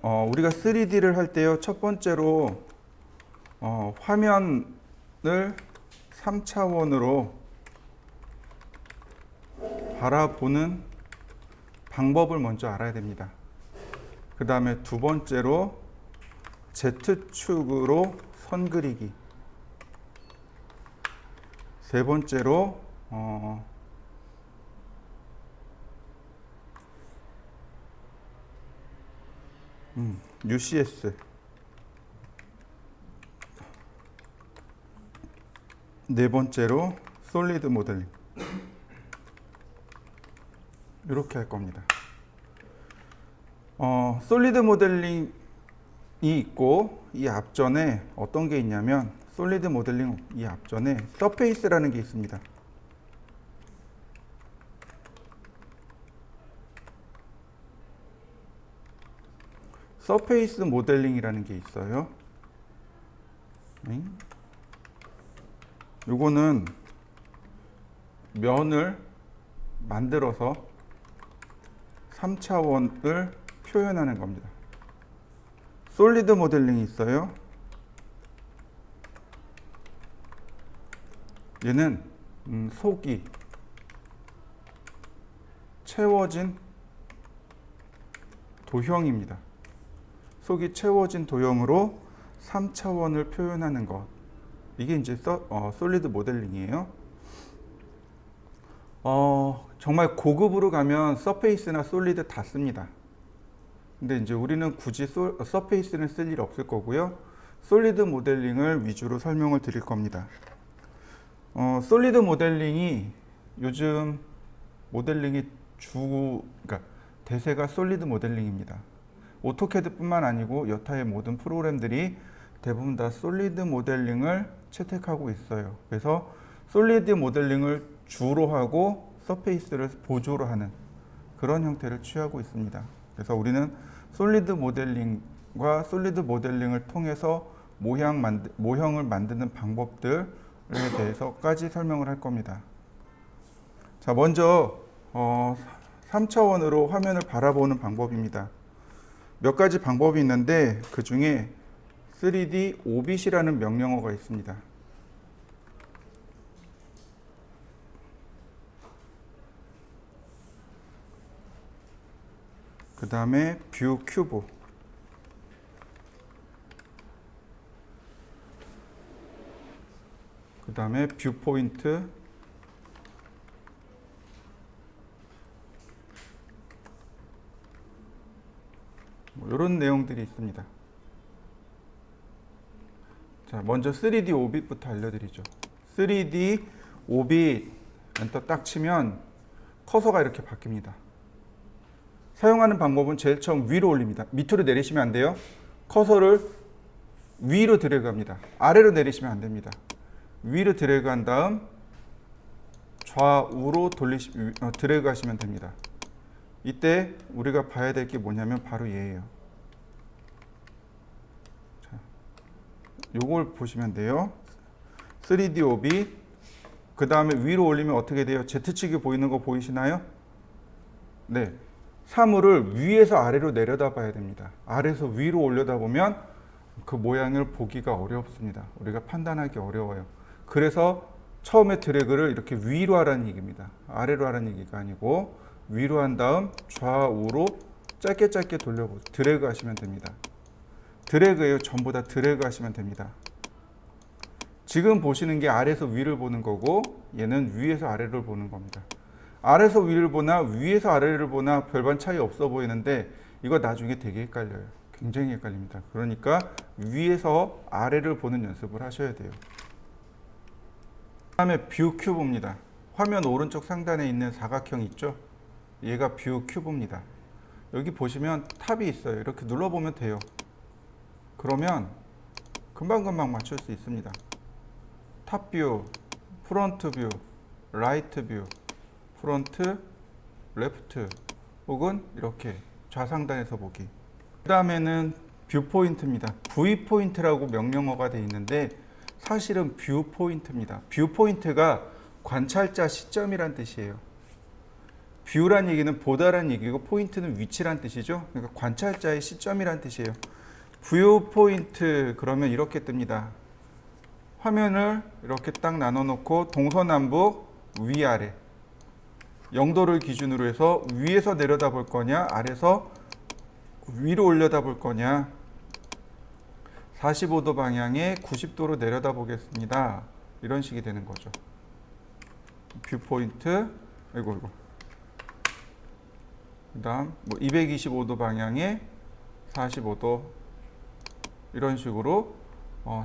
우리가 3D를 할 때요, 첫 번째로 화면을 3차원으로 바라보는 방법을 먼저 알아야 됩니다. 그 다음에 두 번째로 Z축으로 선 그리기. 세 번째로 UCS. 네 번째로 솔리드 모델링. 이렇게 할 겁니다. 솔리드 모델링이 있고 이 앞전에 어떤 게 있냐면 솔리드 모델링 이 앞전에 서페이스라는 게 있습니다. 서페이스 모델링이라는 게 있어요. 요거는 면을 만들어서 3차원을 표현하는 겁니다. 솔리드 모델링이 있어요. 얘는 속이 채워진 도형입니다. 속이 채워진 도형으로 3차원을 표현하는 것. 이게 이제 솔리드 모델링이에요. 정말 고급으로 가면 서페이스나 솔리드 다 씁니다. 근데 이제 우리는 굳이 서페이스는 쓸 일 없을 거고요. 솔리드 모델링을 위주로 설명을 드릴 겁니다. 솔리드 모델링이 요즘 모델링이 그러니까 대세가 솔리드 모델링입니다. 오토캐드뿐만 아니고 여타의 모든 프로그램들이 대부분 다 솔리드 모델링을 채택하고 있어요. 그래서 솔리드 모델링을 주로 하고 서페이스를 보조로 하는 그런 형태를 취하고 있습니다. 그래서 우리는 솔리드 모델링과 솔리드 모델링을 통해서 모형을 만드는 방법들에 대해서까지 설명을 할 겁니다. 자, 먼저 3차원으로 화면을 바라보는 방법입니다. 몇 가지 방법이 있는데 그 중에 3D 오빗이라는 명령어가 있습니다. 그 다음에 뷰 큐브, 그 다음에 뷰 포인트, 이런 내용들이 있습니다. 자, 먼저 3D 오빗부터 알려드리죠. 3D 오빗 엔터 딱 치면 커서가 이렇게 바뀝니다. 사용하는 방법은 제일 처음 위로 올립니다. 밑으로 내리시면 안 돼요. 커서를 위로 드래그합니다. 아래로 내리시면 안 됩니다. 위로 드래그한 다음 좌우로 드래그 하시면 됩니다. 이때 우리가 봐야 될 게 뭐냐면 바로 얘예요. 자, 요걸 보시면 돼요. 3D 오빗. 그 다음에 위로 올리면 어떻게 돼요? Z축이 보이는 거 보이시나요? 네. 사물을 위에서 아래로 내려다 봐야 됩니다. 아래에서 위로 올려다 보면 그 모양을 보기가 어렵습니다. 우리가 판단하기 어려워요. 그래서 처음에 드래그를 이렇게 위로 하라는 얘기입니다. 아래로 하라는 얘기가 아니고 위로 한 다음 좌우로 짧게 돌려보세요. 드래그 하시면 됩니다. 드래그예요. 전부 다 드래그 하시면 됩니다. 지금 보시는 게 아래에서 위를 보는 거고 얘는 위에서 아래를 보는 겁니다. 아래에서 위를 보나 위에서 아래를 보나 별반 차이 없어 보이는데 이거 나중에 되게 헷갈려요. 굉장히 헷갈립니다. 그러니까 위에서 아래를 보는 연습을 하셔야 돼요. 그 다음에 뷰 큐브입니다. 화면 오른쪽 상단에 있는 사각형 있죠? 얘가 뷰 큐브입니다. 여기 보시면 탑이 있어요. 이렇게 눌러보면 돼요. 그러면 금방금방 맞출 수 있습니다. 탑 뷰, 프론트 뷰, 라이트 뷰, 프론트, 레프트 혹은 이렇게 좌상단에서 보기. 그 다음에는 뷰 포인트입니다. V 포인트라고 명령어가 되어 있는데 사실은 뷰 포인트입니다. 뷰 포인트가 관찰자 시점이란 뜻이에요. 뷰란 얘기는 보다란 얘기고 포인트는 위치란 뜻이죠. 그러니까 관찰자의 시점이란 뜻이에요. 뷰 포인트 그러면 이렇게 뜹니다. 화면을 이렇게 딱 나눠 놓고 동서남북 위아래 0도를 기준으로 해서 위에서 내려다 볼 거냐 아래에서 위로 올려다 볼 거냐 45도 방향에 90도로 내려다 보겠습니다. 이런 식이 되는 거죠. 뷰 포인트 이거 그 다음 뭐 225도 방향에 45도 이런 식으로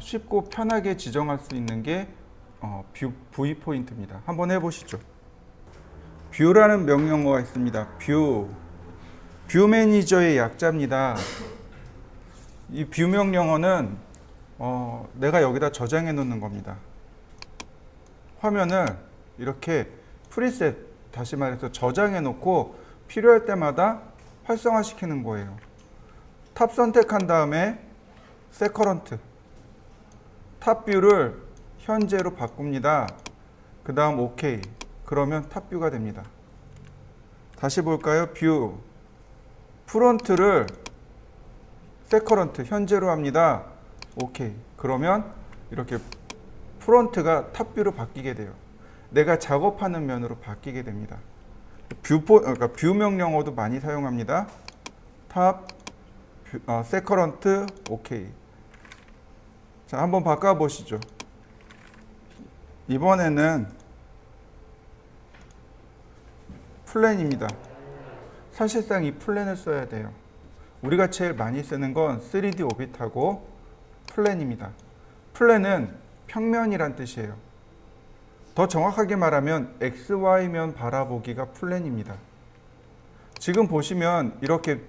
쉽고 편하게 지정할 수 있는 게 V 포인트입니다. 한번 해보시죠. 뷰라는 명령어가 있습니다. 뷰 매니저의 약자입니다. 이 뷰 명령어는 내가 여기다 저장해 놓는 겁니다. 화면을 이렇게 프리셋 다시 말해서 저장해 놓고 필요할 때마다 활성화 시키는 거예요. 탑 선택한 다음에 세커런트 탑뷰를 현재로 바꿉니다. 그 다음 OK 그러면 탑뷰가 됩니다. 다시 볼까요? 뷰 프론트를 세커런트 현재로 합니다. OK 그러면 이렇게 프론트가 탑뷰로 바뀌게 돼요. 내가 작업하는 면으로 바뀌게 됩니다. 그러니까 뷰 명령어도 많이 사용합니다. 탑 세커런트 OK. 자, 한번 바꿔 보시죠. 이번에는 플랜입니다. 사실상 이 플랜을 써야 돼요. 우리가 제일 많이 쓰는 건 3D 오빗하고 플랜입니다. 플랜은 평면이란 뜻이에요. 더 정확하게 말하면 XY면 바라보기가 플랜입니다. 지금 보시면 이렇게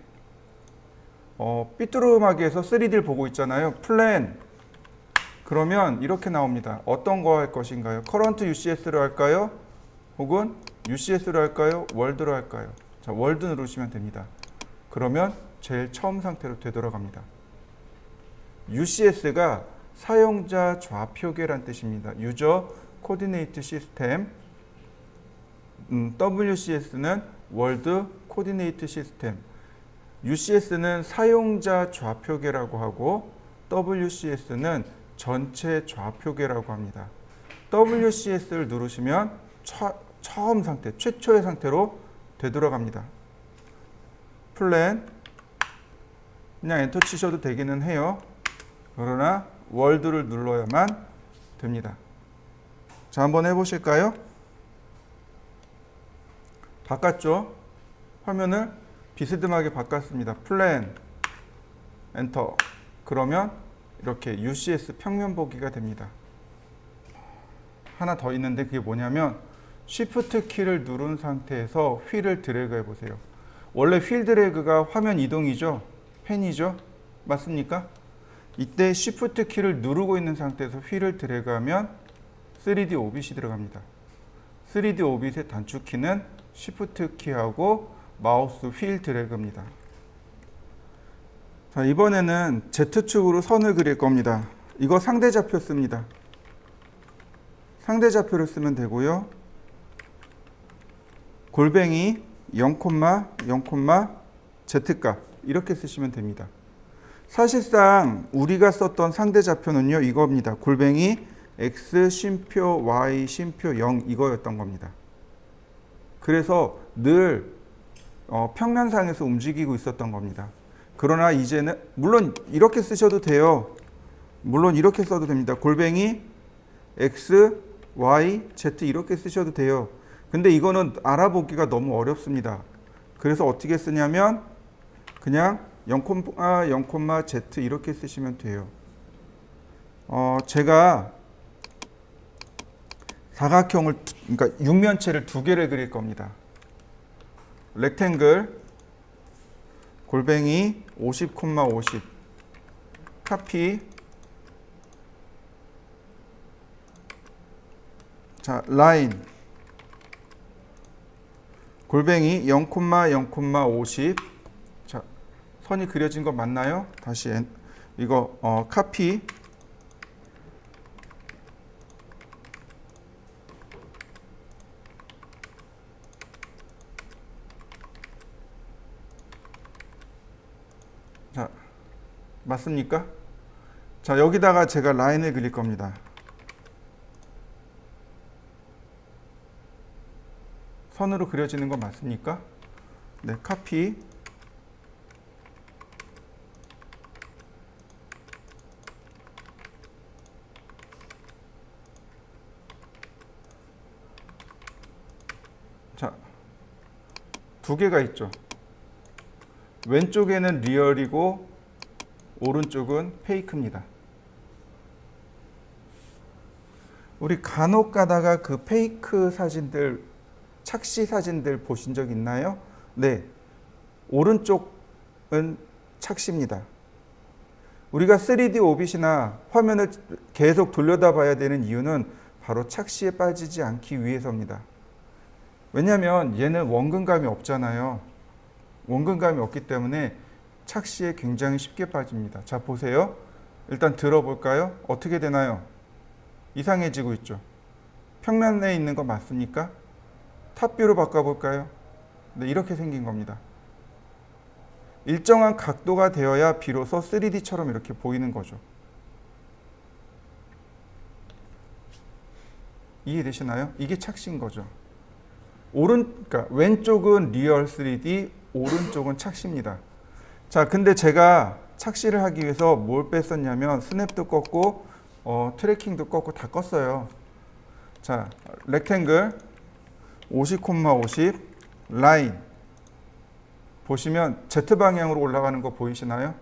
삐뚤음하게 해서 3D를 보고 있잖아요. 플랜 그러면 이렇게 나옵니다. 어떤 거 할 것인가요? 커런트 UCS로 할까요? 혹은 UCS로 할까요? 월드로 할까요? 자, 월드 누르시면 됩니다. 그러면 제일 처음 상태로 되돌아갑니다. UCS가 사용자 좌표계란 뜻입니다. 유저 코디네이트 시스템. WCS는 월드 코디네이트 시스템. UCS는 사용자 좌표계라고 하고 WCS는 전체 좌표계라고 합니다. WCS를 누르시면 처음 상태, 최초의 상태로 되돌아갑니다. 플랜 그냥 엔터 치셔도 되기는 해요. 그러나 월드를 눌러야만 됩니다. 자, 한번 해보실까요? 바꿨죠? 화면을 비스듬하게 바꿨습니다. 플랜 엔터 그러면 이렇게 UCS 평면 보기가 됩니다. 하나 더 있는데 그게 뭐냐면 Shift 키를 누른 상태에서 휠을 드래그 해보세요. 원래 휠 드래그가 화면 이동이죠. 펜이죠. 맞습니까? 이때 Shift 키를 누르고 있는 상태에서 휠을 드래그하면 3D 오빗이 들어갑니다. 3D 오빗의 단축키는 Shift 키하고 마우스 휠 드래그입니다. 자, 이번에는 Z축으로 선을 그릴 겁니다. 이거 상대좌표 씁니다. 상대좌표를 쓰면 되고요. 골뱅이 0,0, Z값 이렇게 쓰시면 됩니다. 사실상 우리가 썼던 상대좌표는요 이겁니다. 골뱅이 X 쉼표 Y 쉼표 0 이거였던 겁니다. 그래서 늘 평면상에서 움직이고 있었던 겁니다. 그러나 이제는 물론 이렇게 쓰셔도 돼요. 물론 이렇게 써도 됩니다. 골뱅이 X, Y, Z 이렇게 쓰셔도 돼요. 근데 이거는 알아보기가 너무 어렵습니다. 그래서 어떻게 쓰냐면 그냥 0,0, Z 이렇게 쓰시면 돼요. 제가 사각형을 그러니까 육면체를 두 개를 그릴 겁니다. 렉탱글 골뱅이 50,50 카피. 자, 라인 골뱅이 0,0,50. 자, 선이 그려진 거 맞나요? 다시 이거 카피. 자, 맞습니까? 자, 여기다가 제가 라인을 그릴 겁니다. 선으로 그려지는 거 맞습니까? 네, 카피. 자, 두 개가 있죠. 왼쪽에는 리얼이고 오른쪽은 페이크입니다. 우리 간혹 가다가 그 페이크 사진들, 착시 사진들 보신 적 있나요? 네. 오른쪽은 착시입니다. 우리가 3D 오빗이나 화면을 계속 돌려다 봐야 되는 이유는 바로 착시에 빠지지 않기 위해서입니다. 왜냐하면 얘는 원근감이 없잖아요. 원근감이 없기 때문에 착시에 굉장히 쉽게 빠집니다. 자, 보세요. 일단 들어볼까요? 어떻게 되나요? 이상해지고 있죠. 평면에 있는 거 맞습니까? 탑뷰로 바꿔볼까요? 네, 이렇게 생긴 겁니다. 일정한 각도가 되어야 비로소 3D처럼 이렇게 보이는 거죠. 이해되시나요? 이게 착시인 거죠. 그러니까 왼쪽은 리얼 3D, 오른쪽은 착시입니다. 자, 근데 제가 착시를 하기 위해서 뭘 뺐었냐면 스냅도 껐고 트래킹도 껐고 다 껐어요. 자, 렉탱글 50,50 라인 보시면 Z방향으로 올라가는 거 보이시나요?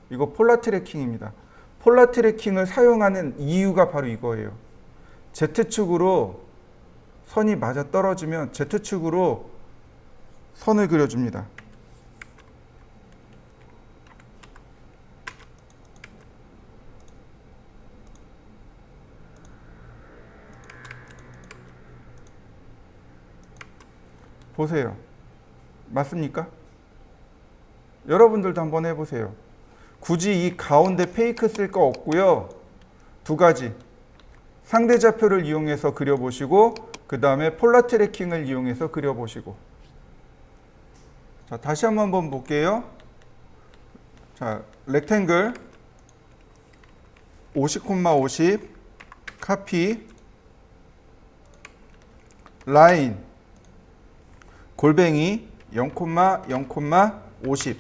이거 폴라 트래킹입니다. 폴라 트래킹을 사용하는 이유가 바로 이거예요. Z축으로 선이 맞아 떨어지면 Z축으로 선을 그려줍니다. 보세요. 맞습니까? 여러분들도 한번 해보세요. 굳이 이 가운데 페이크 쓸 거 없고요. 두 가지. 상대 좌표를 이용해서 그려보시고 그 다음에 폴라 트래킹을 이용해서 그려보시고. 자, 다시 한번 볼게요. 자, 렉탱글 50,50 카피 라인 골뱅이 0,0,50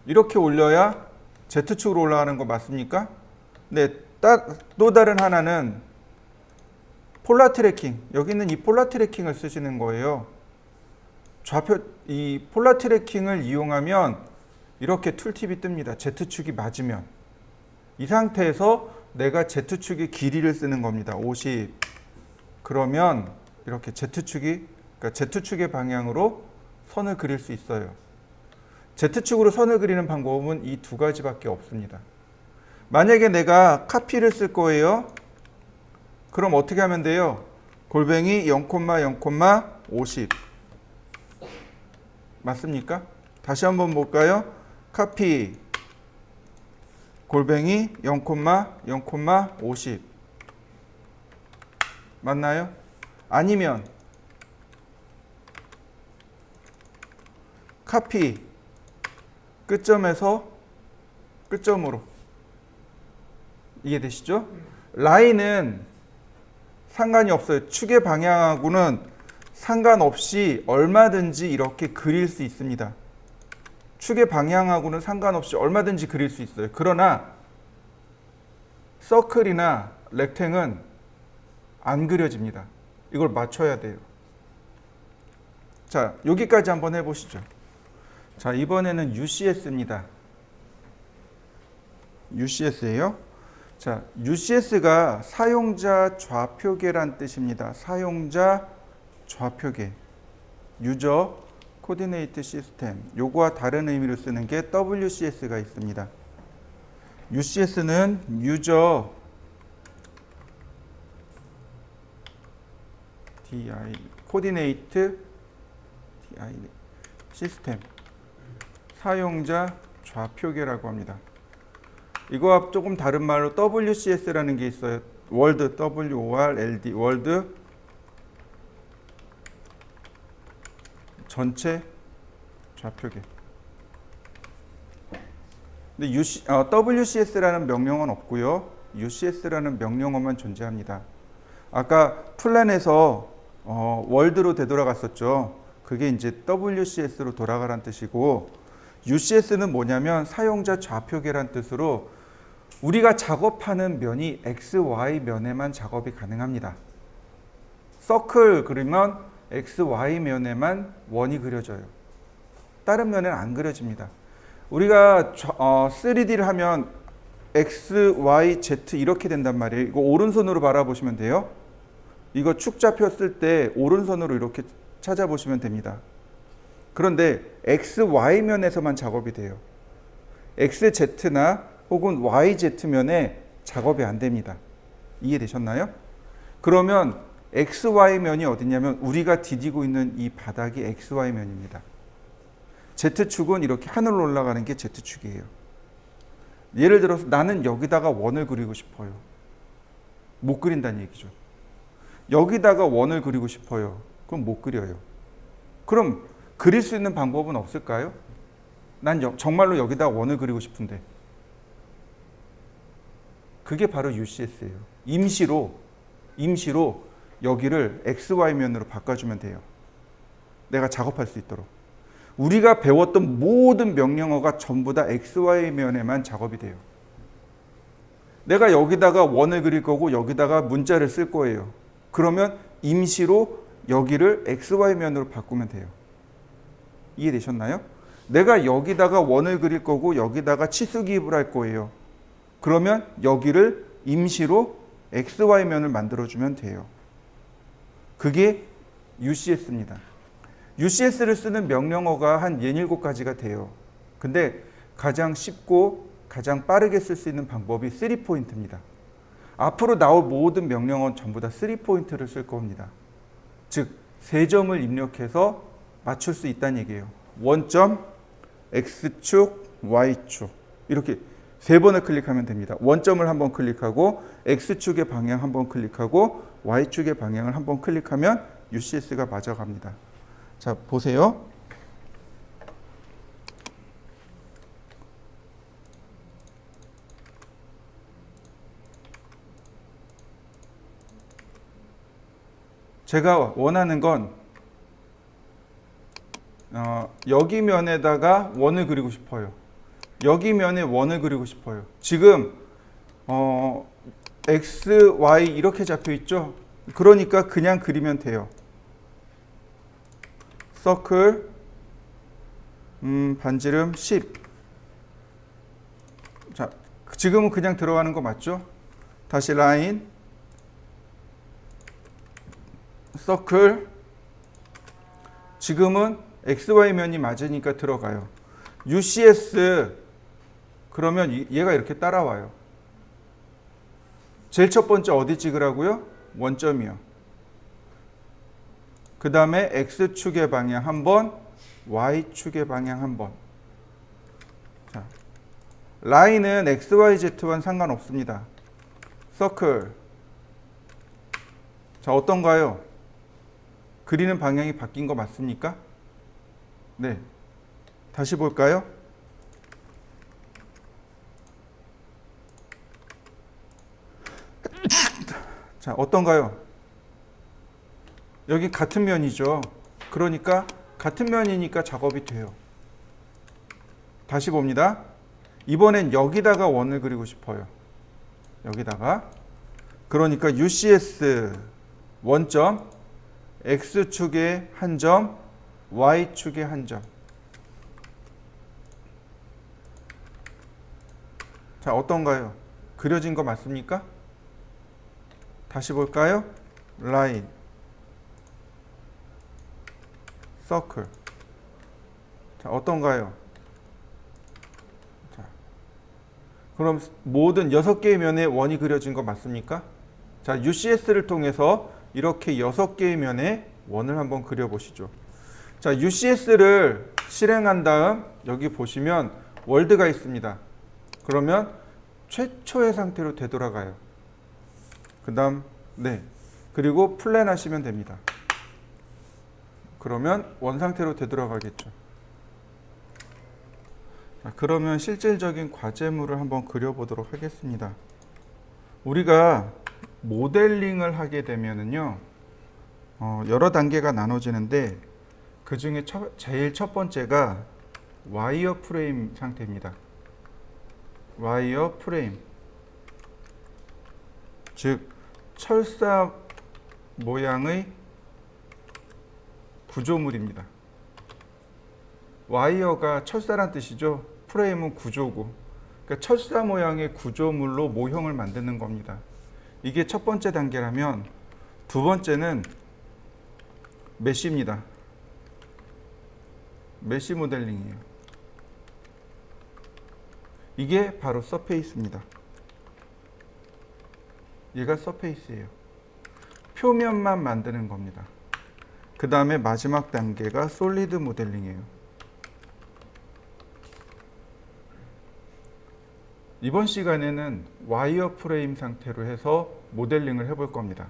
이렇게 올려야 Z축으로 올라가는 거 맞습니까? 네, 또 다른 하나는 폴라 트래킹. 여기는 이 폴라 트래킹을 쓰시는 거예요. 이 폴라 트래킹을 이용하면 이렇게 툴팁이 뜹니다. Z축이 맞으면. 이 상태에서 내가 Z축의 길이를 쓰는 겁니다. 50. 그러면 이렇게 그러니까 Z축의 방향으로 선을 그릴 수 있어요. Z축으로 선을 그리는 방법은 이 두 가지밖에 없습니다. 만약에 내가 카피를 쓸 거예요. 그럼 어떻게 하면 돼요? 골뱅이 0,0,50 맞습니까? 다시 한번 볼까요? 카피 골뱅이 0,0,50 맞나요? 아니면 카피 끝점에서 끝점으로 이해되시죠? 라인은 상관이 없어요. 축의 방향하고는 상관없이 얼마든지 이렇게 그릴 수 있습니다. 축의 방향하고는 상관없이 얼마든지 그릴 수 있어요. 그러나 서클이나 렉탱은 안 그려집니다. 이걸 맞춰야 돼요. 자, 여기까지 한번 해보시죠. 자, 이번에는 UCS입니다. UCS예요. 자, UCS가 사용자 좌표계란 뜻입니다. 사용자 좌표계. 유저 코디네이트 시스템. 요거와 다른 의미로 쓰는 게 WCS가 있습니다. UCS는 유저 코디네이트 시스템. 사용자 좌표계라고 합니다. 이거와 조금 다른 말로 WCS라는 게 있어요. 월드, WORLD, 월드 전체 좌표계. 근데 WCS라는 명령어는 없고요. UCS라는 명령어만 존재합니다. 아까 플랜에서 월드로 되돌아갔었죠. 그게 이제 WCS로 돌아가란 뜻이고, UCS는 뭐냐면 사용자 좌표계란 뜻으로 우리가 작업하는 면이 XY 면에만 작업이 가능합니다. 서클 그리면 XY 면에만 원이 그려져요. 다른 면에는 안 그려집니다. 우리가 3D를 하면 X, Y, Z 이렇게 된단 말이에요. 이거 오른손으로 바라보시면 돼요. 이거 축좌표 쓸 때 오른손으로 이렇게 찾아보시면 됩니다. 그런데 X, Y 면에서만 작업이 돼요. X, Z나 혹은 Y, Z 면에 작업이 안 됩니다. 이해되셨나요? 그러면 X, Y 면이 어디냐면 우리가 디디고 있는 이 바닥이 X, Y 면입니다. Z축은 이렇게 하늘로 올라가는 게 Z축이에요. 예를 들어서 나는 여기다가 원을 그리고 싶어요. 못 그린다는 얘기죠. 여기다가 원을 그리고 싶어요. 그럼 못 그려요. 그럼 그릴 수 있는 방법은 없을까요? 난 정말로 여기다가 원을 그리고 싶은데. 그게 바로 UCS예요. 임시로 여기를 XY면으로 바꿔주면 돼요. 내가 작업할 수 있도록. 우리가 배웠던 모든 명령어가 전부 다 XY면에만 작업이 돼요. 내가 여기다가 원을 그릴 거고 여기다가 문자를 쓸 거예요. 그러면 임시로 여기를 XY면으로 바꾸면 돼요. 이해되셨나요? 내가 여기다가 원을 그릴 거고 여기다가 치수 기입을 할 거예요. 그러면 여기를 임시로 XY면을 만들어주면 돼요. 그게 UCS입니다. UCS를 쓰는 명령어가 한 67가지가 돼요. 근데 가장 쉽고 가장 빠르게 쓸 수 있는 방법이 3포인트입니다. 앞으로 나올 모든 명령어는 전부 다 3포인트를 쓸 겁니다. 즉, 3점을 입력해서 맞출 수 있다는 얘기예요. 원점, X축, Y축. 이렇게 3번을 클릭하면 됩니다. 원점을 한번 클릭하고 X축의 방향 한번 클릭하고 Y축의 방향을 한번 클릭하면 UCS가 맞아갑니다. 자, 보세요. 제가 원하는 건 여기 면에다가 원을 그리고 싶어요. 여기 면에 원을 그리고 싶어요. 지금 X, Y 이렇게 잡혀 있죠? 그러니까 그냥 그리면 돼요. 서클 반지름 10. 자, 지금은 그냥 들어가는 거 맞죠? 다시 라인 서클. 지금은 XY 면이 맞으니까 들어가요. UCS 그러면 얘가 이렇게 따라와요. 제일 첫 번째 어디 찍으라고요? 원점이요. 그 다음에 X축의 방향 한 번, Y축의 방향 한 번. 자, 라인은 X, Y, Z와는 상관없습니다. 서클. 자, 어떤가요? 그리는 방향이 바뀐 거 맞습니까? 네. 다시 볼까요? 자, 어떤가요? 여기 같은 면이죠. 그러니까 같은 면이니까 작업이 돼요. 다시 봅니다. 이번엔 여기다가 원을 그리고 싶어요. 여기다가. 그러니까 UCS 원점, X축에 한 점, Y축에 한 점. 자, 어떤가요? 그려진 거 맞습니까? 다시 볼까요? 라인, 서클. 자, 어떤가요? 자, 그럼 모든 6개의 면에 원이 그려진 거 맞습니까? 자, UCS를 통해서 이렇게 6개의 면에 원을 한번 그려보시죠. 자, UCS를 실행한 다음 여기 보시면 월드가 있습니다. 그러면 최초의 상태로 되돌아가요. 그 다음 네, 그리고 플랜 하시면 됩니다. 그러면 원상태로 되돌아가겠죠. 자, 그러면 실질적인 과제물을 한번 그려보도록 하겠습니다. 우리가 모델링을 하게 되면은요, 여러 단계가 나눠지는데 그 중에 제일 첫 번째가 와이어 프레임 상태입니다. 와이어 프레임, 즉 철사 모양의 구조물입니다. 와이어가 철사란 뜻이죠. 프레임은 구조고, 그러니까 철사 모양의 구조물로 모형을 만드는 겁니다. 이게 첫 번째 단계라면, 두 번째는 메쉬입니다. 메쉬 모델링이에요. 이게 바로 서페이스입니다. 얘가 서페이스예요. 표면만 만드는 겁니다. 그 다음에 마지막 단계가 솔리드 모델링이에요. 이번 시간에는 와이어 프레임 상태로 해서 모델링을 해볼 겁니다.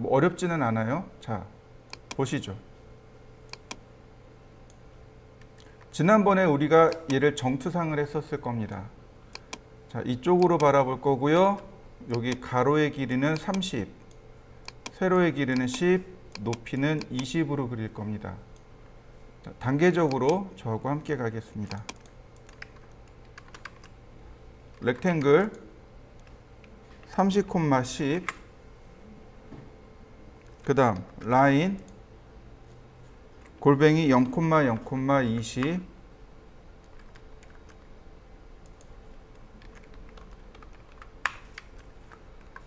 어렵지는 않아요. 자, 보시죠. 지난번에 우리가 얘를 정투상을 했었을 겁니다. 자, 이쪽으로 바라볼 거고요. 여기 가로의 길이는 30, 세로의 길이는 10, 높이는 20으로 그릴 겁니다. 자, 단계적으로 저하고 함께 가겠습니다. 렉탱글 30,10, 그 다음 라인 골뱅이 0,0,20,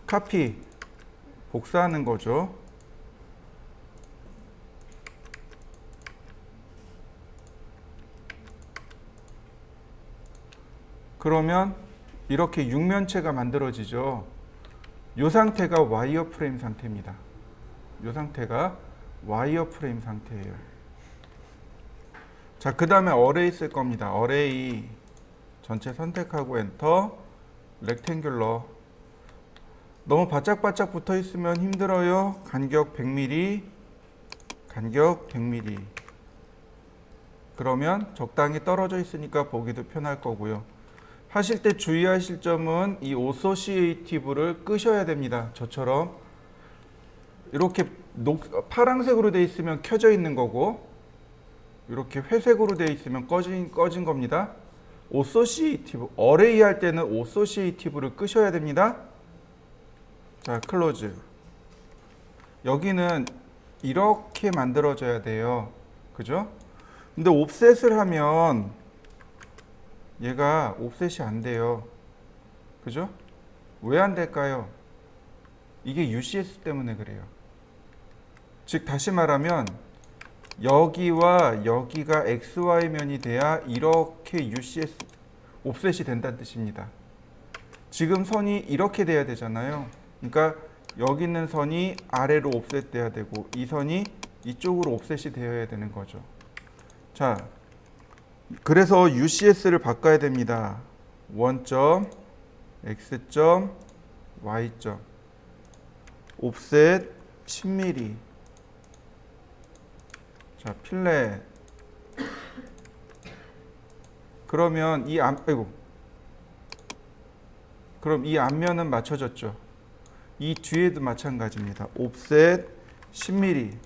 카피 복사하는 거죠. 그러면 이렇게 육면체가 만들어지죠. 이 상태가 와이어 프레임 상태입니다. 이 상태가 와이어 프레임 상태예요. 자, 그 다음에 어레이 쓸 겁니다. 어레이 전체 선택하고 엔터. 렉탱귤러. 너무 바짝바짝 붙어 있으면 힘들어요. 간격 100mm, 간격 100mm. 그러면 적당히 떨어져 있으니까 보기도 편할 거고요. 하실 때 주의하실 점은 이 오소시에이티브를 끄셔야 됩니다. 저처럼 이렇게 파란색으로 되어 있으면 켜져 있는 거고, 이렇게 회색으로 되어 있으면 꺼진 겁니다. 오소시에이티브, 어레이 할 때는 오소시에이티브를 끄셔야 됩니다. 자, 클로즈. 여기는 이렇게 만들어져야 돼요. 그죠? 근데 옵셋을 하면 얘가 옵셋이 안 돼요. 그죠? 왜 안 될까요? 이게 UCS 때문에 그래요. 즉 다시 말하면 여기와 여기가 XY면이 돼야 이렇게 UCS 옵셋이 된다는 뜻입니다. 지금 선이 이렇게 돼야 되잖아요. 그러니까 여기 있는 선이 아래로 옵셋 돼야 되고 이 선이 이쪽으로 옵셋이 되어야 되는 거죠. 자, 그래서 UCS를 바꿔야 됩니다. 원점, X점, Y점, 옵셋 10mm. 자, 필렛. 그러면 그럼 이 앞면은 맞춰졌죠. 이 뒤에도 마찬가지입니다. 옵셋 10mm.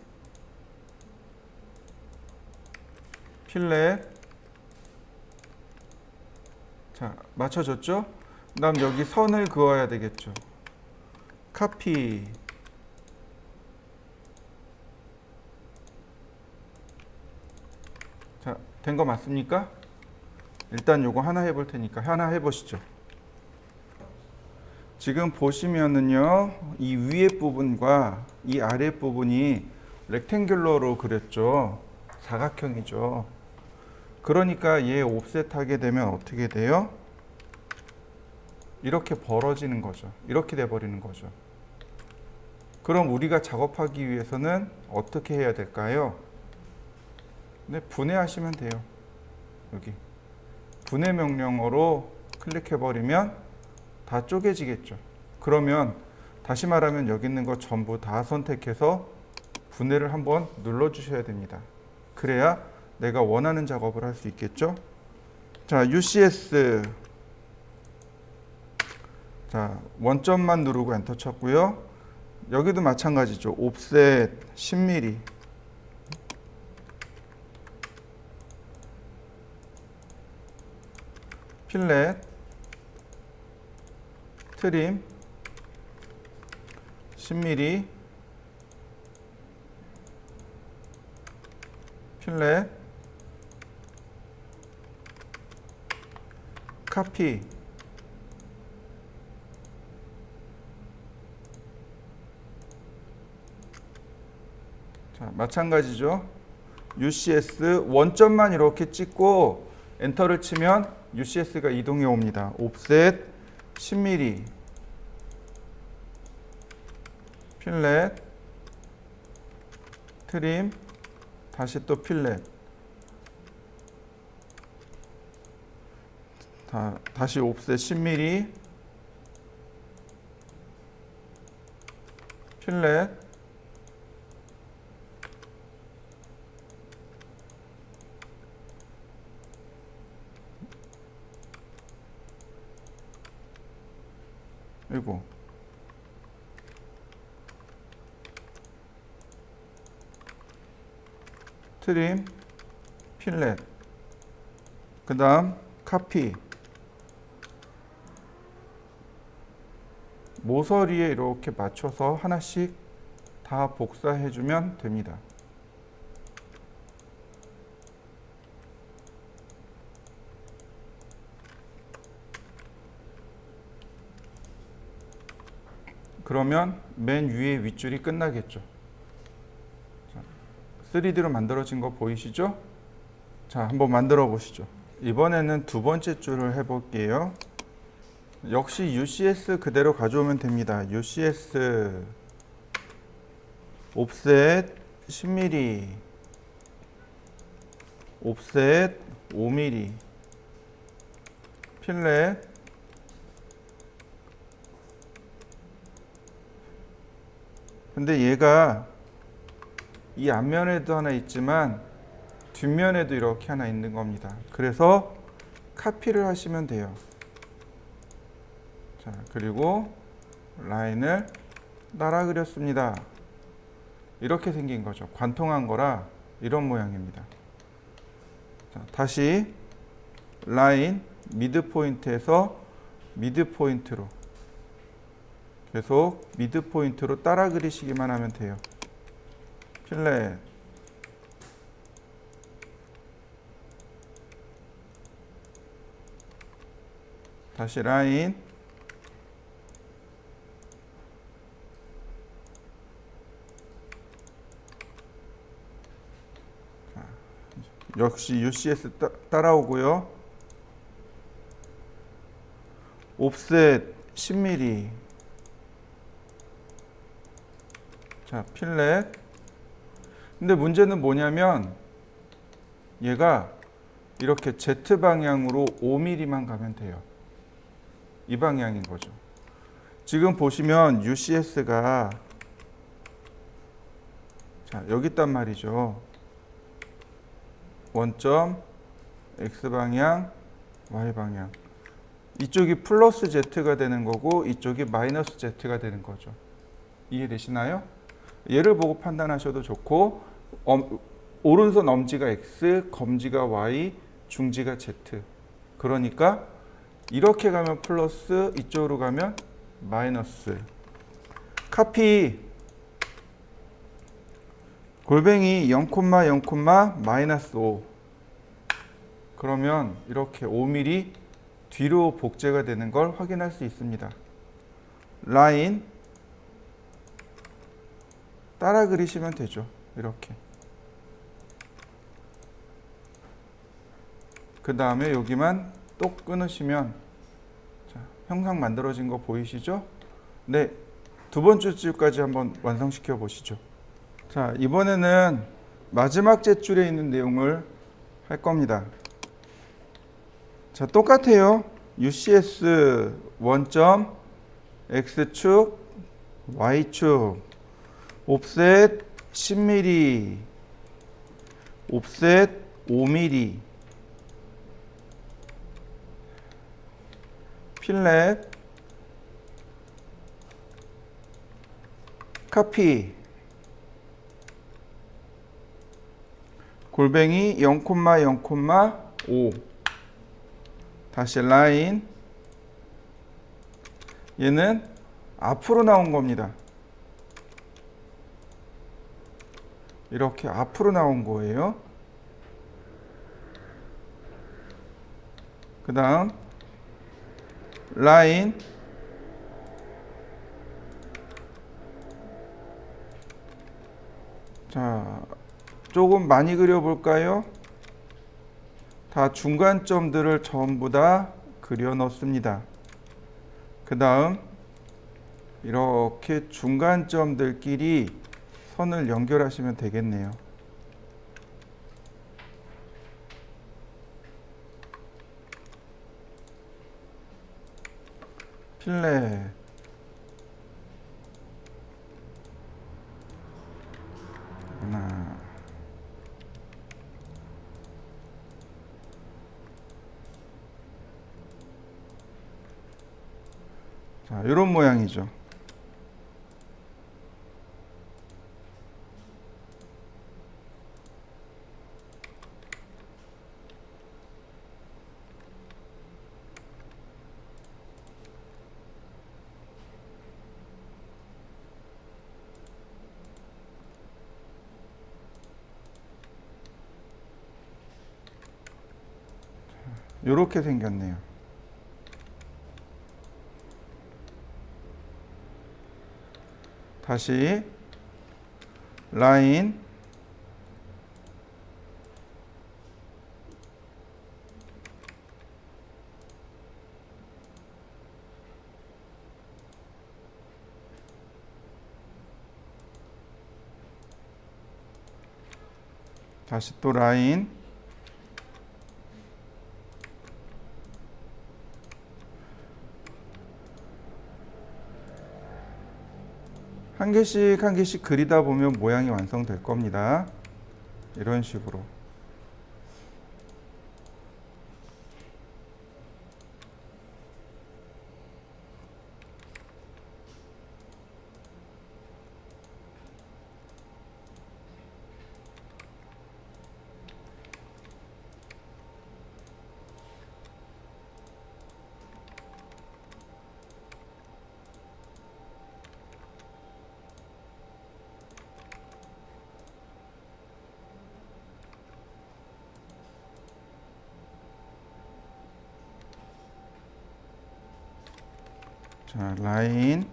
필렛. 자, 맞춰졌죠? 그 다음 여기 선을 그어야 되겠죠. 카피. 자, 된 거 맞습니까? 일단 요거 하나 해볼 테니까 하나 해보시죠. 지금 보시면은요, 이 위에 부분과 이 아래 부분이 렉탱귤러로 그렸죠. 사각형이죠. 그러니까 얘 옵셋하게 되면 어떻게 돼요? 이렇게 벌어지는 거죠. 이렇게 돼버리는 거죠. 그럼 우리가 작업하기 위해서는 어떻게 해야 될까요? 네, 분해하시면 돼요. 여기 분해 명령어로 클릭해버리면 다 쪼개지겠죠. 그러면 다시 말하면 여기 있는 거 전부 다 선택해서 분해를 한번 눌러주셔야 됩니다. 그래야 내가 원하는 작업을 할 수 있겠죠. 자, UCS. 자, 원점만 누르고 엔터 쳤고요. 여기도 마찬가지죠. 옵셋 10mm. 필렛, 트림 10mm, 필렛, 카피, 자, 마찬가지죠. UCS 원점만 이렇게 찍고 엔터를 치면 UCS가 이동해 옵니다. 옵셋 10mm, 필렛, 트림, 다시 또 필렛, 다시 옵셋 10mm, 필렛, 그리고 트림, 필렛, 그 다음 카피, 모서리에 이렇게 맞춰서 하나씩 다 복사해 주면 됩니다. 그러면 맨 위에 윗줄이 끝나겠죠. 3D로 만들어진 거 보이시죠? 자, 한번 만들어 보시죠. 이번에는 두 번째 줄을 해볼게요. 역시 UCS 그대로 가져오면 됩니다. UCS 옵셋 10mm, 옵셋 5mm, 필렛, 근데 얘가 이 앞면에도 하나 있지만 뒷면에도 이렇게 하나 있는 겁니다. 그래서 카피를 하시면 돼요. 자, 그리고 라인을 따라 그렸습니다. 이렇게 생긴 거죠. 관통한 거라 이런 모양입니다. 자, 다시 라인 미드 포인트에서 미드 포인트로 계속 미드 포인트로 따라 그리시기만 하면 돼요. 필렛, 다시 라인, 자, 역시 UCS 따라오고요. 옵셋 10mm, 자, 필렛. 근데 문제는 뭐냐면 얘가 이렇게 Z 방향으로 5mm만 가면 돼요. 이 방향인 거죠. 지금 보시면 UCS가 자, 여기 있단 말이죠. 원점 X 방향, Y 방향. 이쪽이 플러스 Z가 되는 거고 이쪽이 마이너스 Z가 되는 거죠. 이해되시나요? 얘를 보고 판단하셔도 좋고 오른손 엄지가 X, 검지가 Y, 중지가 Z. 그러니까 이렇게 가면 플러스, 이쪽으로 가면 마이너스. 카피 골뱅이 0,0, 마이너스 5. 그러면 이렇게 5mm 뒤로 복제가 되는 걸 확인할 수 있습니다. 라인 따라 그리시면 되죠. 이렇게. 그 다음에 여기만 또 끊으시면 자, 형상 만들어진 거 보이시죠? 네, 두 번째 줄까지 한번 완성시켜 보시죠. 자, 이번에는 마지막 젯줄에 있는 내용을 할 겁니다. 자, 똑같아요. UCS 원점 X축, Y축, 옵셋 10mm, 옵셋 5mm 필렛 카피 골뱅이 0,0,5 다시 라인 얘는 앞으로 나온 겁니다. 이렇게 앞으로 나온 거예요. 그 다음 라인 자 조금 많이 그려볼까요? 다 중간점들을 전부 다 그려 넣습니다. 그 다음 이렇게 중간점들끼리 선을 연결하시면 되겠네요. 필렛 하나 자 이런 모양이죠. 이렇게 생겼네요. 다시 라인 다시 또 라인 한 개씩 한 개씩 그리다 보면 모양이 완성될 겁니다. 이런 식으로. 자, 라인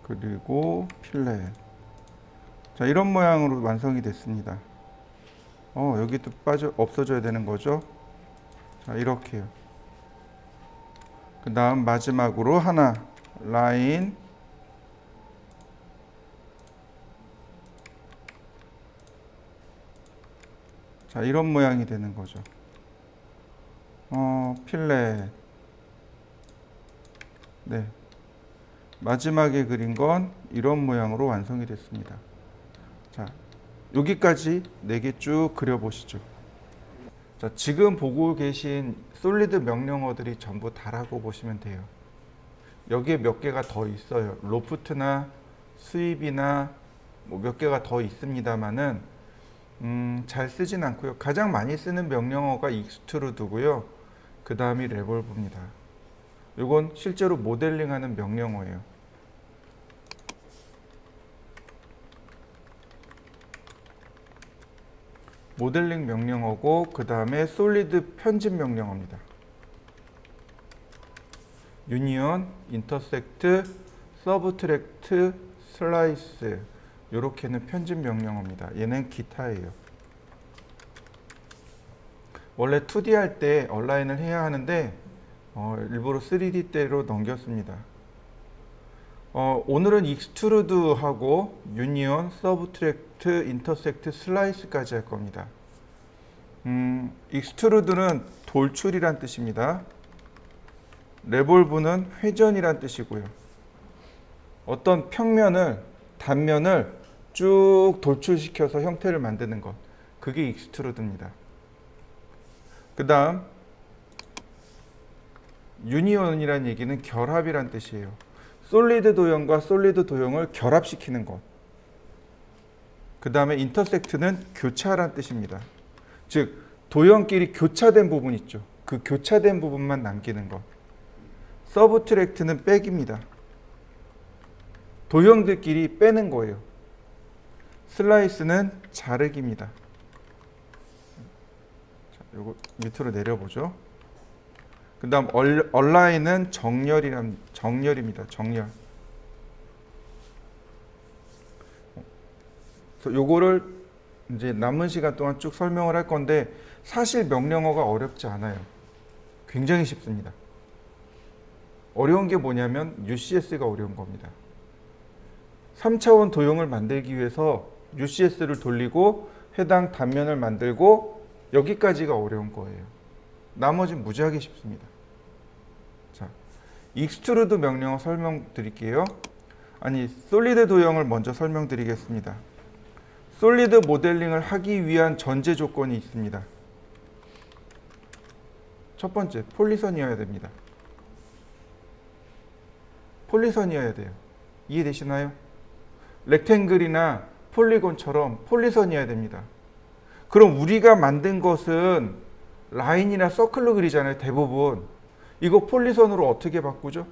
그리고 필렛. 자, 이런 모양으로 완성이 됐습니다. 여기 또 없어져야 되는 거죠. 자, 이렇게요. 그 다음 마지막으로 하나 라인 자, 이런 모양이 되는 거죠. 필렛. 네. 마지막에 그린 건 이런 모양으로 완성이 됐습니다. 자, 여기까지 4개 쭉 그려보시죠. 자, 지금 보고 계신 솔리드 명령어들이 전부 다라고 보시면 돼요. 여기에 몇 개가 더 있어요. 로프트나 스윕이나 뭐 몇 개가 더 있습니다만은 잘 쓰진 않고요. 가장 많이 쓰는 명령어가 익스트루드고요. 그 다음이 레볼브입니다. 이건 실제로 모델링하는 명령어예요. 모델링 명령어고 그 다음에 솔리드 편집 명령어입니다. 유니온, 인터섹트, 서브트랙트, 슬라이스 이렇게는 편집 명령어입니다. 얘는 기타예요. 원래 2D 할 때 얼라인을 해야 하는데 일부러 3D 때로 넘겼습니다. 오늘은 익스트루드하고 유니온, 서브트랙트, 인터섹트, 슬라이스까지 할 겁니다. 익스트루드는 돌출이란 뜻입니다. 레볼브는 회전이란 뜻이고요. 어떤 평면을, 단면을 쭉 돌출시켜서 형태를 만드는 것. 그게 익스트루드입니다. 그 다음 유니온이라는 얘기는 결합이란 뜻이에요. 솔리드 도형과 솔리드 도형을 결합시키는 것. 그 다음에 인터섹트는 교차란 뜻입니다. 즉 도형끼리 교차된 부분 있죠. 그 교차된 부분만 남기는 것. 서브트랙트는 빼기입니다. 도형들끼리 빼는 거예요. 슬라이스는 자르기입니다. 자, 요거 밑으로 내려보죠. 그 다음 얼라인은 정렬입니다. 정렬. 그래서 요거를 이제 남은 시간 동안 쭉 설명을 할 건데 사실 명령어가 어렵지 않아요. 굉장히 쉽습니다. 어려운 게 뭐냐면 UCS가 어려운 겁니다. 3차원 도형을 만들기 위해서 UCS를 돌리고 해당 단면을 만들고 여기까지가 어려운 거예요. 나머지는 무지하게 쉽습니다. 자, 익스트루드 명령어 설명드릴게요. 솔리드 도형을 먼저 설명드리겠습니다. 솔리드 모델링을 하기 위한 전제 조건이 있습니다. 첫 번째, 폴리선이어야 됩니다. 폴리선이어야 돼요. 이해되시나요? 렉탱글이나 폴리곤처럼 폴리선이어야 됩니다. 그럼 우리가 만든 것은 라인이나 서클로 그리잖아요. 대부분. 이거 폴리선으로 어떻게 바꾸죠?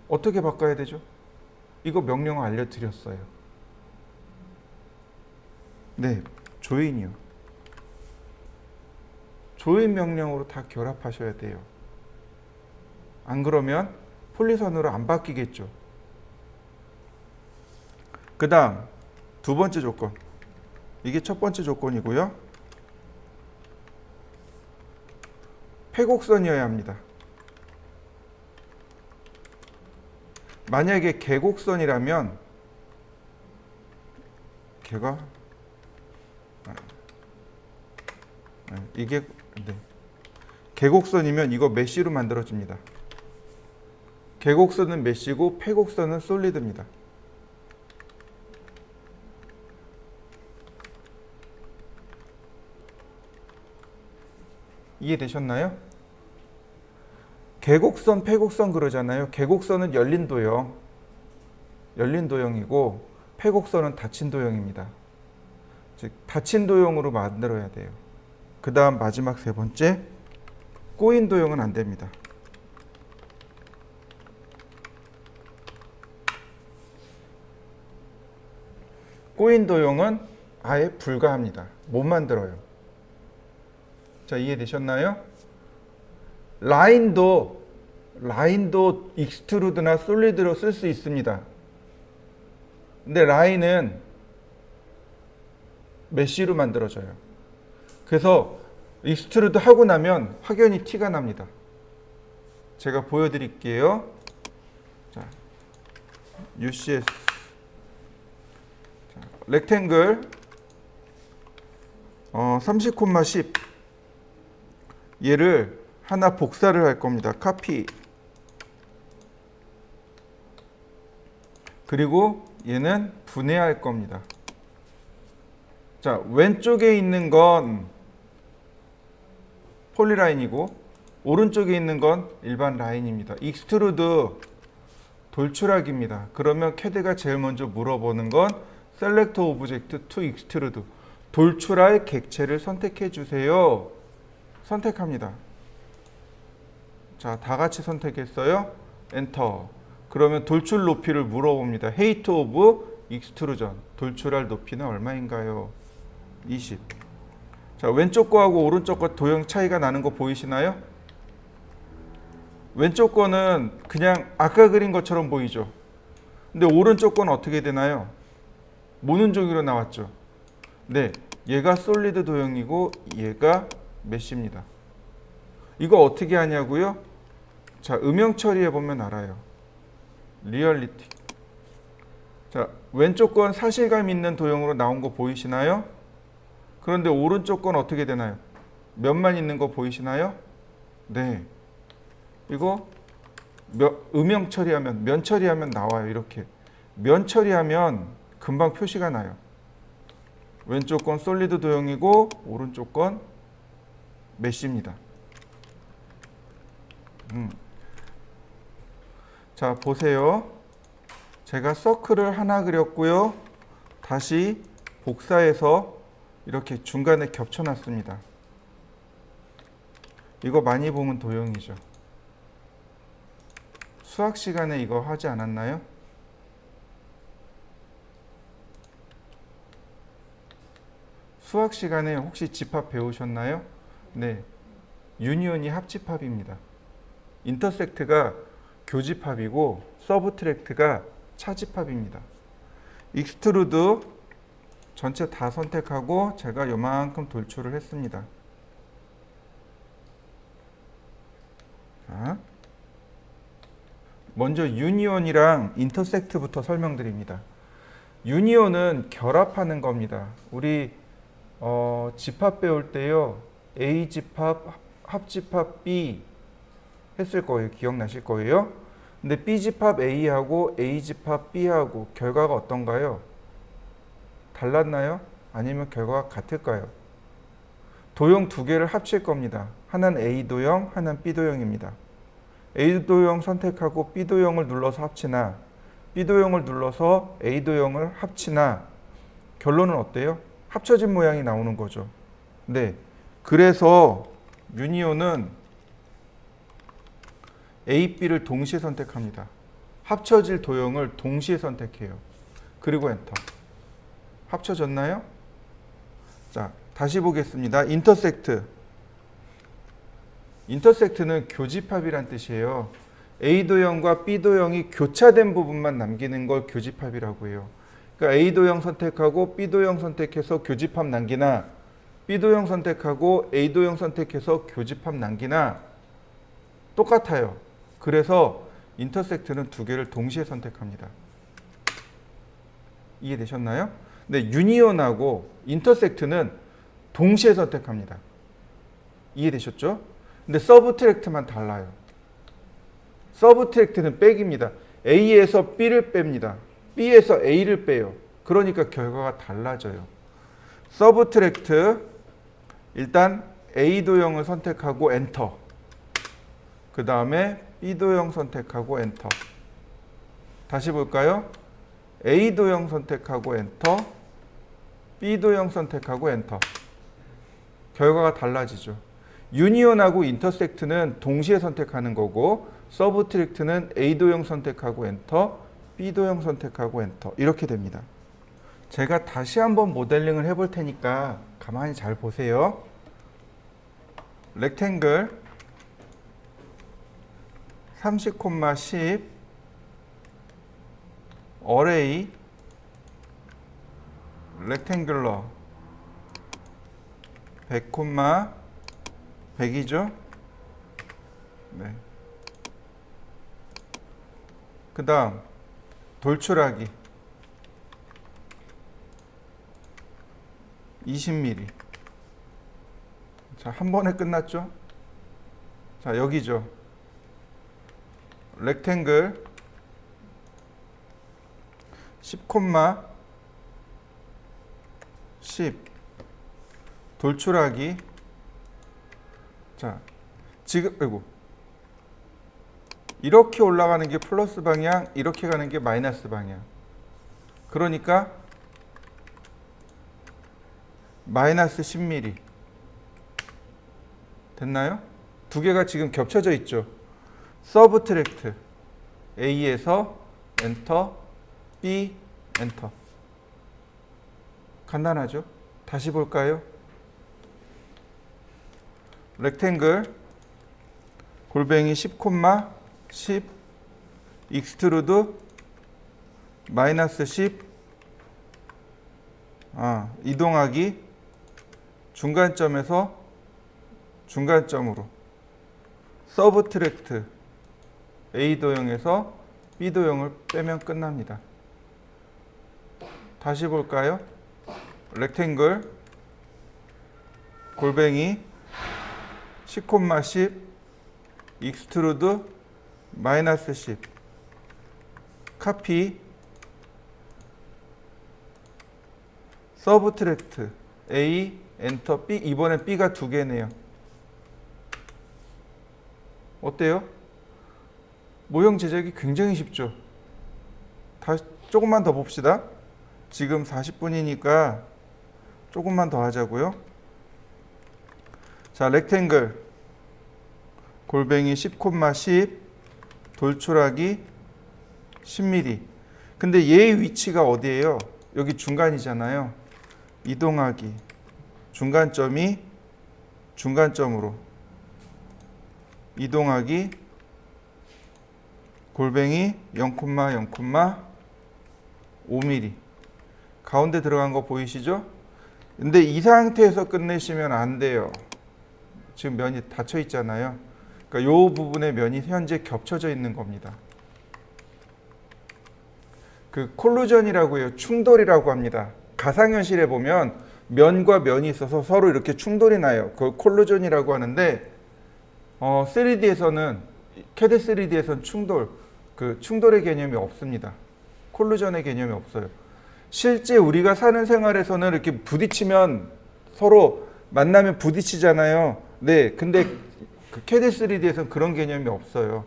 어떻게 바꿔야 되죠? 이거 명령어 알려드렸어요. 네, 조인이요. 조인 명령어로 다 결합하셔야 돼요. 안 그러면 폴리선으로 안 바뀌겠죠. 그 다음 두 번째 조건. 이게 첫 번째 조건이고요. 패곡선이어야 합니다. 만약에 계곡선이라면 이게 계곡선이면 이거 메쉬로 만들어집니다. 계곡선은 메쉬고 패곡선은 솔리드입니다. 이해되셨나요? 계곡선, 패곡선 그러잖아요. 계곡선은 열린 도형이고 패곡선은 닫힌 도형입니다. 즉 닫힌 도형으로 만들어야 돼요. 그 다음 마지막 세 번째, 꼬인 도형은 안 됩니다. 꼬인 도형은 아예 불가합니다. 못 만들어요. 자, 이해되셨나요? 라인도 익스트루드나 솔리드로 쓸 수 있습니다. 근데 라인은 메쉬로 만들어져요. 그래서 익스트루드 하고 나면 확연히 티가 납니다. 제가 보여드릴게요. 자, UCS 렉탱글 30,10 얘를 하나 복사를 할 겁니다. 카피. 그리고 얘는 분해할 겁니다. 자, 왼쪽에 있는 건 폴리라인이고 오른쪽에 있는 건 일반 라인입니다. 익스트루드 돌출하기입니다. 그러면 캐드가 제일 먼저 물어보는 건 Select Object to Extrude. 돌출할 객체를 선택해 주세요. 선택합니다. 자, 다 같이 선택했어요. 엔터. 그러면 돌출 높이를 물어봅니다. Height of Extrusion. 돌출할 높이는 얼마인가요? 20. 자, 왼쪽 거하고 오른쪽 거 도형 차이가 나는 거 보이시나요? 왼쪽 거는 그냥 아까 그린 것처럼 보이죠. 근데 오른쪽 건 어떻게 되나요? 모는 종이로 나왔죠. 네, 얘가 솔리드 도형이고 얘가 메쉬입니다. 이거 어떻게 하냐고요? 자, 음영 처리해 보면 알아요. 리얼리티. 자, 왼쪽 건 사실감 있는 도형으로 나온 거 보이시나요? 그런데 오른쪽 건 어떻게 되나요? 면만 있는 거 보이시나요? 네. 이거 음영 처리하면, 면 처리하면 나와요. 이렇게. 면 처리하면 금방 표시가 나요. 왼쪽 건 솔리드 도형이고 오른쪽 건 메쉬입니다. 자, 보세요. 제가 서클을 하나 그렸고요. 다시 복사해서 이렇게 중간에 겹쳐놨습니다. 이거 많이 보면 도형이죠. 수학 시간에 이거 하지 않았나요? 수학 시간에 혹시 집합 배우셨나요? 네. 유니온이 합집합입니다. 인터섹트가 교집합이고 서브트랙트가 차집합입니다. 익스트루드 전체 다 선택하고 제가 요만큼 돌출을 했습니다. 자, 먼저 유니온이랑 인터섹트부터 설명드립니다. 유니온은 결합하는 겁니다. 우리 집합 배울 때요. A 집합, 합집합 B 했을 거예요. 기억나실 거예요. 근데 B 집합 A하고 A 집합 B하고 결과가 어떤가요? 달랐나요? 아니면 결과가 같을까요? 도형 두 개를 합칠 겁니다. 하나는 A 도형, 하나는 B 도형입니다. A 도형 선택하고 B 도형을 눌러서 합치나 B 도형을 눌러서 A 도형을 합치나 결론은 어때요? 합쳐진 모양이 나오는 거죠. 네. 그래서 유니온은 A, B를 동시에 선택합니다. 합쳐질 도형을 동시에 선택해요. 그리고 엔터. 합쳐졌나요? 자, 다시 보겠습니다. 인터섹트. 인터섹트는 교집합이란 뜻이에요. A 도형과 B 도형이 교차된 부분만 남기는 걸 교집합이라고 해요. 그러니까 A 도형 선택하고 B 도형 선택해서 교집합 남기나 B 도형 선택하고 A 도형 선택해서 교집합 남기나 똑같아요. 그래서 인터섹트는 두 개를 동시에 선택합니다. 이해되셨나요? 근데 유니온하고 인터섹트는 동시에 선택합니다. 이해되셨죠? 근데 서브트랙트만 달라요. 서브트랙트는 빼기입니다. A에서 B를 뺍니다. B에서 A를 빼요. 그러니까 결과가 달라져요. 서브트랙트 일단 A 도형을 선택하고 엔터. 그 다음에 B 도형 선택하고 엔터. 다시 볼까요? A 도형 선택하고 엔터. B 도형 선택하고 엔터. 결과가 달라지죠. 유니온하고 인터섹트는 동시에 선택하는 거고 서브트랙트는 A 도형 선택하고 엔터, B 도형 선택하고 엔터 이렇게 됩니다. 제가 다시 한번 모델링을 해볼 테니까 가만히 잘 보세요. 렉탱글 30,10 어레이 렉탱글러 100,100이죠. 네. 그 다음 돌출하기 20mm. 자, 한 번에 끝났죠? 자, 여기죠. 렉탱글 10,10 돌출하기. 자, 지금 이렇게 올라가는 게 플러스 방향, 이렇게 가는 게 마이너스 방향. 그러니까 마이너스 10mm. 됐나요? 두 개가 지금 겹쳐져 있죠. 서브트랙트 A에서 엔터, B 엔터. 간단하죠? 다시 볼까요? 렉탱글 골뱅이 10,10 익스트루드 마이너스 10 이동하기 중간점에서 중간점으로 서브트랙트 A 도형에서 B 도형을 빼면 끝납니다. 다시 볼까요? 렉탱글 골뱅이 10,10 익스트루드 마이너스 10 카피 서브트랙트 A 엔터 B. 이번엔 B가 두 개네요. 어때요? 모형 제작이 굉장히 쉽죠. 다시 조금만 더 봅시다. 지금 40분이니까 조금만 더 하자고요. 자, 렉탱글 골뱅이 10,10 돌출하기 10mm. 근데 얘의 위치가 어디예요? 여기 중간이잖아요. 이동하기 중간점이 중간점으로 이동하기 골뱅이 0,0,5mm. 가운데 들어간 거 보이시죠? 근데 이 상태에서 끝내시면 안 돼요. 지금 면이 닫혀 있잖아요. 그러니까 이 부분의 면이 현재 겹쳐져 있는 겁니다. 그 콜루전이라고 해요. 충돌이라고 합니다. 가상현실에 보면 면과 면이 있어서 서로 이렇게 충돌이 나요. 그걸 콜루전이라고 하는데 3D에서는 CAD 3D에서는 충돌의 개념이 없습니다. 콜루전의 개념이 없어요. 실제 우리가 사는 생활에서는 이렇게 부딪히면 서로 만나면 부딪히잖아요. 네, 근데 그 CAD 3D에서는 그런 개념이 없어요.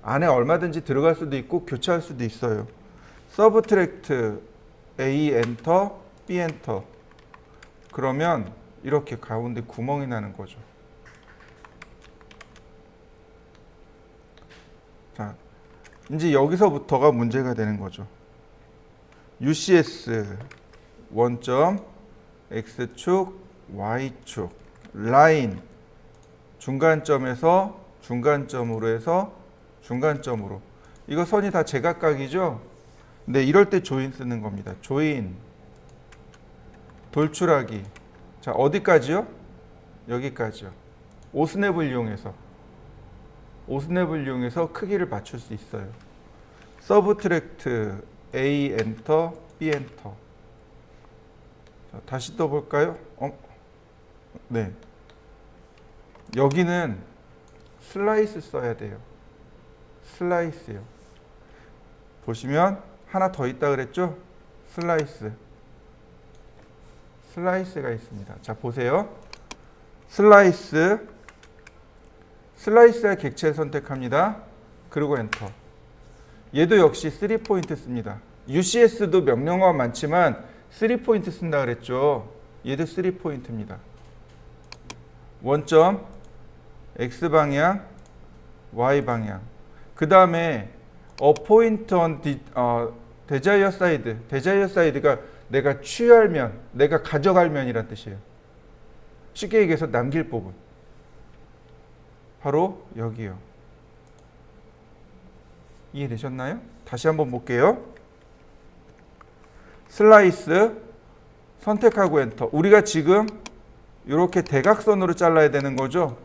안에 얼마든지 들어갈 수도 있고 교차할 수도 있어요. 서브트랙트 A 엔터 B 엔터. 그러면 이렇게 가운데 구멍이 나는 거죠. 자, 이제 여기서부터가 문제가 되는 거죠. UCS 원점 X축 Y축 라인 중간점에서 중간점으로 해서 중간점으로. 이거 선이 다 제각각이죠. 근데 이럴 때 조인 쓰는 겁니다. 조인 돌출하기. 자, 어디까지요? 여기까지요. 오스냅을 이용해서 크기를 맞출 수 있어요. 서브트랙트 A 엔터 B 엔터. 자, 다시 또 볼까요? 네. 여기는 슬라이스 써야 돼요. 슬라이스요. 보시면 하나 더 있다 그랬죠? 슬라이스가 있습니다. 자, 보세요. 슬라이스의 객체 선택합니다. 그리고 엔터. 얘도 역시 3포인트 씁니다. UCS도 명령어가 많지만 3포인트 쓴다 그랬죠? 얘도 3포인트입니다. 원점 X방향, Y방향. 그 다음에 A point on desired side. desired side가 내가 취할 면, 내가 가져갈 면이란 뜻이에요. 쉽게 얘기해서 남길 부분. 바로 여기요. 이해되셨나요? 다시 한번 볼게요. 슬라이스 선택하고 엔터. 우리가 지금 이렇게 대각선으로 잘라야 되는 거죠.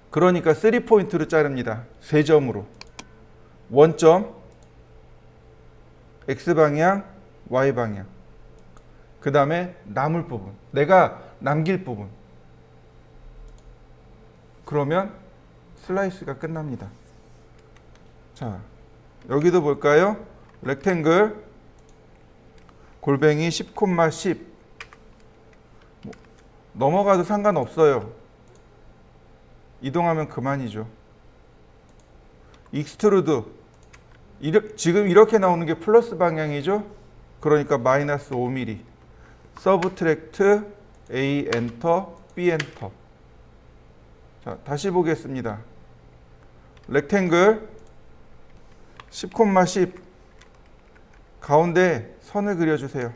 그러니까 3포인트로 자릅니다. 3점으로. 원점 X방향, Y방향. 그 다음에 남을 부분. 내가 남길 부분. 그러면 슬라이스가 끝납니다. 자, 여기도 볼까요? 렉탱글 골뱅이 10,10 넘어가도 상관없어요. 이동하면 그만이죠. 익스트루드 지금 이렇게 나오는 게 플러스 방향이죠. 그러니까 마이너스 5mm. 서브트랙트 A 엔터 B 엔터. 자, 다시 보겠습니다. 렉탱글 10,10 가운데 선을 그려주세요.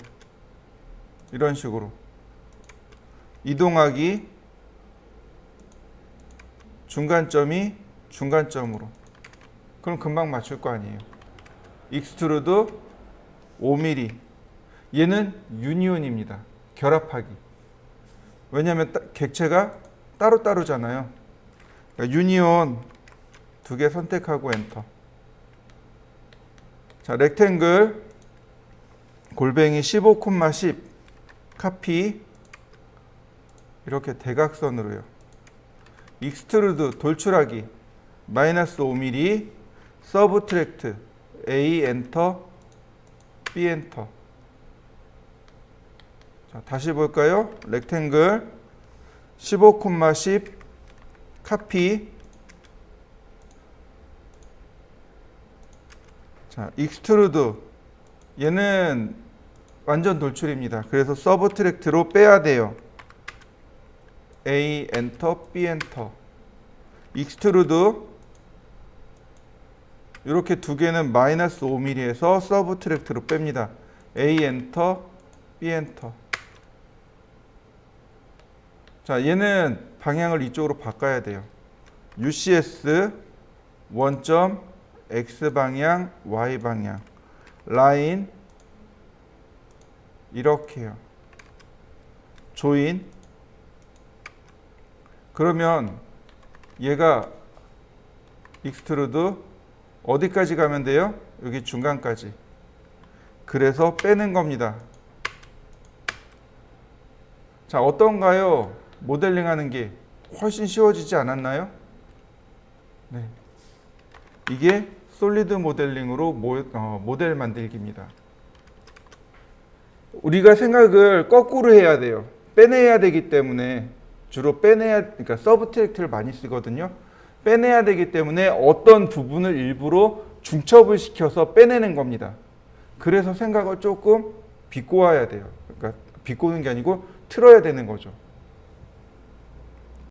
이런 식으로. 이동하기 중간점이 중간점으로. 그럼 금방 맞출 거 아니에요. 익스트루드 5mm. 얘는 유니온입니다. 결합하기. 왜냐하면 객체가 따로따로잖아요. 그러니까 유니온 두 개 선택하고 엔터. 자, 렉탱글 골뱅이 15,10 카피. 이렇게 대각선으로요. 익스트루드 돌출하기 마이너스 5mm. 서브트랙트 A 엔터 B 엔터. 자, 다시 볼까요? 렉탱글 15,10 카피. 자, 익스트루드 얘는 완전 돌출입니다. 그래서 서브트랙트로 빼야 돼요. A 엔터, B 엔터. 익스트루드 이렇게 두 개는 마이너스 5mm에서 서브트랙트로 뺍니다. A 엔터, B 엔터. 자, 얘는 방향을 이쪽으로 바꿔야 돼요. UCS 원점 X 방향, Y 방향. 라인 이렇게요. 조인. 그러면 얘가 익스트루드 어디까지 가면 돼요? 여기 중간까지. 그래서 빼는 겁니다. 자, 어떤가요? 모델링 하는 게 훨씬 쉬워지지 않았나요? 네. 이게 솔리드 모델링으로 모델 만들기입니다. 우리가 생각을 거꾸로 해야 돼요. 빼내야 되기 때문에 주로 그러니까 서브트랙트를 많이 쓰거든요. 빼내야 되기 때문에 어떤 부분을 일부러 중첩을 시켜서 빼내는 겁니다. 그래서 생각을 조금 비꼬아야 돼요. 그러니까 비꼬는 게 아니고 틀어야 되는 거죠.